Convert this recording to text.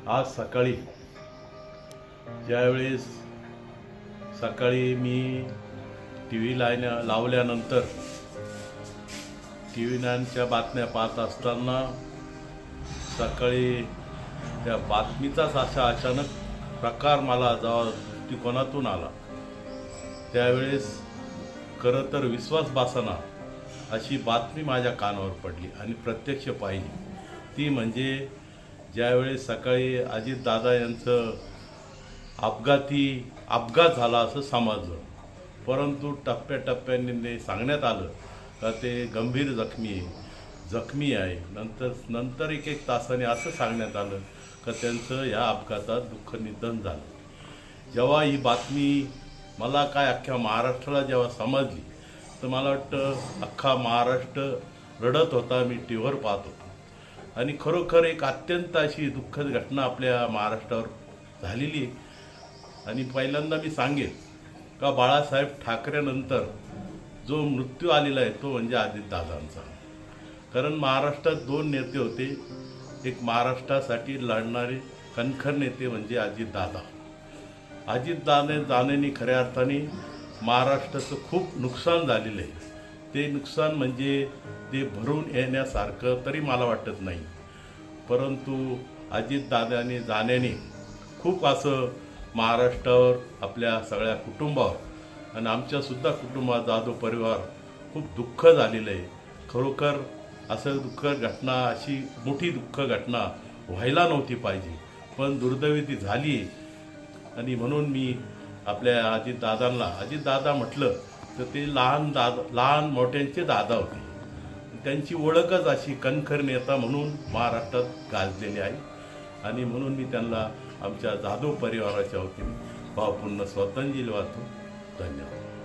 आज सकाळी ज्यावेळेस सकाळी मी टी व्ही लावल्यानंतर टी व्ही 9च्या बातम्या पाहत असताना सकाळी त्या बातमीचाच असा अचानक प्रकार मला जेव्हा दृष्टिकोनातून आला त्यावेळेस खरं तर विश्वास बसेना अशी बातमी माझ्या कानावर पडली आणि प्रत्यक्ष पाहिली। ती म्हणजे ज्यावेळेस सकाळी अजितदादा यांचं अपघात झाला असं समजलं, परंतु टप्प्याटप्प्याने सांगण्यात आलं का ते गंभीर जखमी आहे। नंतर एक तासाने असं सांगण्यात आलं का त्यांचं या अपघातात दुःख निधन झालं। जेव्हा ही बातमी मला काय अख्ख्या महाराष्ट्राला जेव्हा समजली तर मला वाटतं अख्खा महाराष्ट्र रडत होता, मी टी व्हीवर पाहत होतो आणि खरोखर एक अत्यंत अशी दुःखद घटना आपल्या महाराष्ट्रावर झालेली आहे। आणि पहिल्यांदा मी सांगेन का बाळासाहेब ठाकरेनंतर जो मृत्यू आलेला आहे तो म्हणजे अजितदादांचा। कारण महाराष्ट्रात दोन नेते होते, एक महाराष्ट्रासाठी लढणारे कणखर नेते म्हणजे अजितदादाने खऱ्या अर्थाने महाराष्ट्राचं खूप नुकसान झालेलं आहे। ते नुकसान म्हणजे ते भरून येण्यासारखं तरी मला वाटत नाही, परंतु अजितदादाने जाण्याने खूप असं महाराष्ट्रावर, आपल्या सगळ्या कुटुंबावर आणि आमच्यासुद्धा कुटुंबात जाधव परिवार खूप दुःख झालेलं आहे। खरोखर असं अशी मोठी दुःख घटना व्हायला नव्हती पाहिजे, पण दुर्दैवी ती झाली। आणि म्हणून मी आपल्या अजितदादा म्हटलं तर ते लहान मोठ्यांचे दादा होते, त्यांची ओळखच अशी कणखर नेता म्हणून महाराष्ट्रात गाजलेली आहे। आणि म्हणून मी त्यांना आमच्या जाधव परिवाराच्या वतीने भावपूर्ण श्रद्धांजली वाहतो। धन्यवाद।